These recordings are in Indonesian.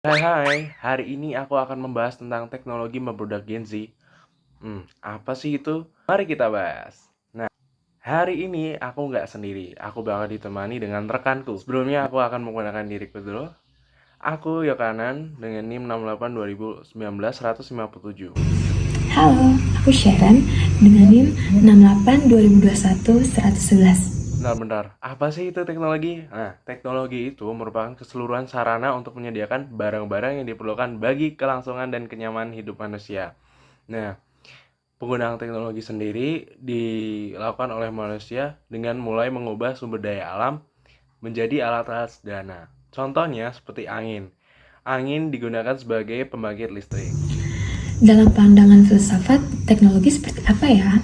Hai, hari ini aku akan membahas tentang teknologi memperbudak Gen Z. Apa sih itu? Mari kita bahas. Nah, hari ini aku nggak sendiri. Aku bakal ditemani dengan rekanku. Sebelumnya aku akan menggunakan diriku dulu. Aku Yokanan dengan NIM 68 2019 157. Halo, aku Sharon dengan NIM 68 2021 111. Benar-benar, apa sih itu teknologi? Nah, teknologi itu merupakan keseluruhan sarana untuk menyediakan barang-barang yang diperlukan bagi kelangsungan dan kenyamanan hidup manusia. Nah, penggunaan teknologi sendiri dilakukan oleh manusia dengan mulai mengubah sumber daya alam menjadi alat-alat sederhana. Contohnya seperti angin. Angin digunakan sebagai pembangkit listrik. Dalam pandangan filsafat, teknologi seperti apa ya?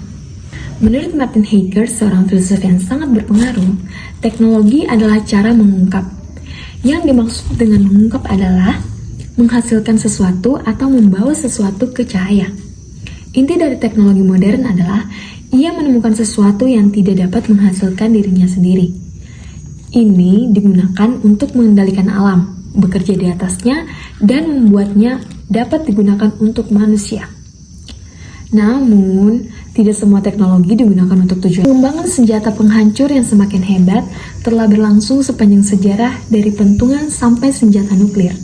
Menurut Martin Heidegger, seorang filsuf yang sangat berpengaruh, teknologi adalah cara mengungkap. Yang dimaksud dengan mengungkap adalah menghasilkan sesuatu atau membawa sesuatu ke cahaya. Inti dari teknologi modern adalah ia menemukan sesuatu yang tidak dapat menghasilkan dirinya sendiri. Ini digunakan untuk mengendalikan alam, bekerja di atasnya, dan membuatnya dapat digunakan untuk manusia. Namun, tidak semua teknologi digunakan untuk tujuan. Pengembangan senjata penghancur yang semakin hebat telah berlangsung sepanjang sejarah dari pentungan sampai senjata nuklir.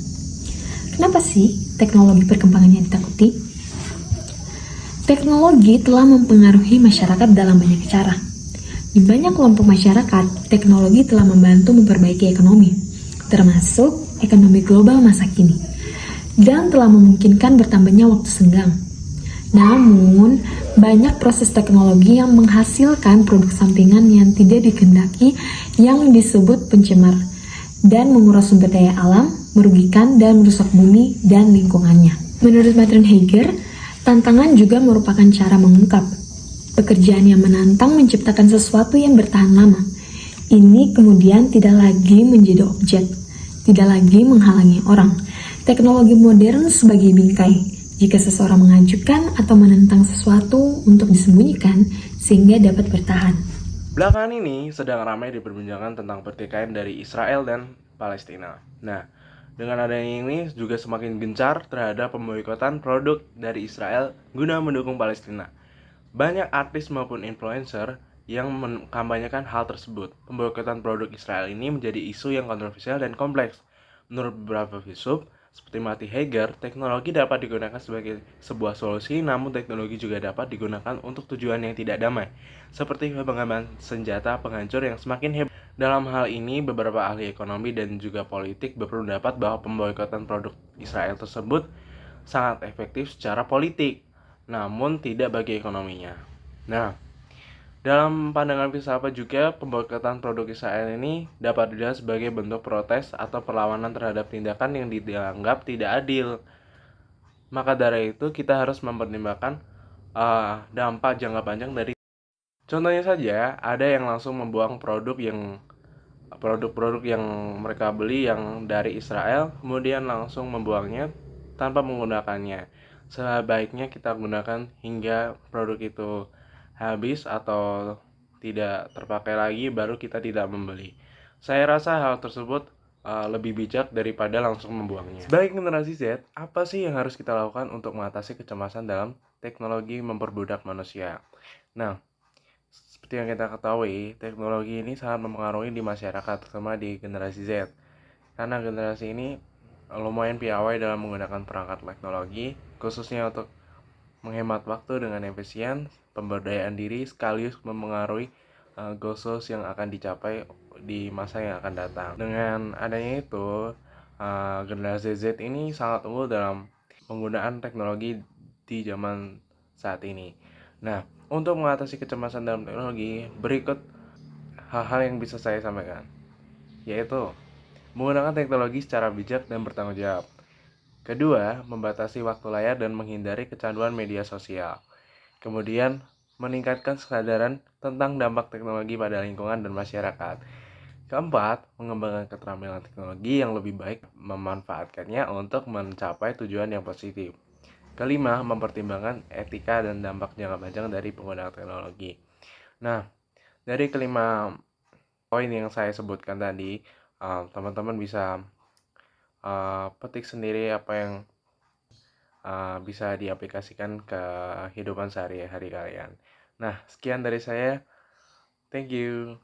Kenapa sih teknologi perkembangannya ditakuti? Teknologi telah mempengaruhi masyarakat dalam banyak cara. Di banyak kelompok masyarakat, teknologi telah membantu memperbaiki ekonomi, termasuk ekonomi global masa kini, dan telah memungkinkan bertambahnya waktu senggang. Namun, banyak proses teknologi yang menghasilkan produk sampingan yang tidak dikehendaki yang disebut pencemar dan menguras sumber daya alam, merugikan dan merusak bumi dan lingkungannya. Menurut Martin Heidegger, tantangan juga merupakan cara mengungkap. Pekerjaan yang menantang menciptakan sesuatu yang bertahan lama. Ini kemudian tidak lagi menjadi objek, tidak lagi menghalangi orang. Teknologi modern sebagai bingkai. Jika seseorang mengajukan atau menentang sesuatu untuk disembunyikan sehingga dapat bertahan. Belakangan ini sedang ramai diperbincangkan tentang pertikaian dari Israel dan Palestina. Nah, dengan adanya ini juga semakin gencar terhadap pemboikotan produk dari Israel guna mendukung Palestina. Banyak artis maupun influencer yang mengkampanyekan hal tersebut. Pemboikotan produk Israel ini menjadi isu yang kontroversial dan kompleks. Menurut beberapa filsuf, seperti Martin Heidegger, teknologi dapat digunakan sebagai sebuah solusi, namun teknologi juga dapat digunakan untuk tujuan yang tidak damai, seperti pengembangan senjata penghancur yang semakin hebat. Dalam hal ini, beberapa ahli ekonomi dan juga politik berpendapat bahwa pemboikotan produk Israel tersebut sangat efektif secara politik, namun tidak bagi ekonominya. Nah, dalam pandangan filsafat juga, pemboikotan produk Israel ini dapat dilihat sebagai bentuk protes atau perlawanan terhadap tindakan yang dianggap tidak adil. Maka dari itu kita harus mempertimbangkan dampak jangka panjang dari. Contohnya saja, ada yang langsung membuang produk-produk yang mereka beli yang dari Israel, kemudian langsung membuangnya tanpa menggunakannya. Sebaiknya kita gunakan hingga produk itu habis atau tidak terpakai lagi, baru kita tidak membeli. Saya rasa hal tersebut lebih bijak daripada langsung membuangnya. Sebagai generasi Z, apa sih yang harus kita lakukan untuk mengatasi kecemasan dalam teknologi memperbudak manusia? Nah, seperti yang kita ketahui, teknologi ini sangat mempengaruhi di masyarakat, terutama di generasi Z. Karena generasi ini lumayan piawai dalam menggunakan perangkat teknologi, khususnya untuk menghemat waktu dengan efisien, pemberdayaan diri, sekaligus mempengaruhi goals yang akan dicapai di masa yang akan datang. Dengan adanya itu, generasi Z ini sangat unggul dalam penggunaan teknologi di zaman saat ini. Nah, untuk mengatasi kecemasan dalam teknologi, berikut hal-hal yang bisa saya sampaikan, yaitu menggunakan teknologi secara bijak dan bertanggung jawab. Kedua, membatasi waktu layar dan menghindari kecanduan media sosial. Kemudian, meningkatkan kesadaran tentang dampak teknologi pada lingkungan dan masyarakat. Keempat, mengembangkan keterampilan teknologi yang lebih baik, memanfaatkannya untuk mencapai tujuan yang positif. Kelima, mempertimbangkan etika dan dampak jangka panjang dari penggunaan teknologi. Nah, dari kelima poin yang saya sebutkan tadi, teman-teman bisa petik sendiri apa yang bisa diaplikasikan ke kehidupan sehari-hari kalian. Nah, sekian dari saya. Thank you.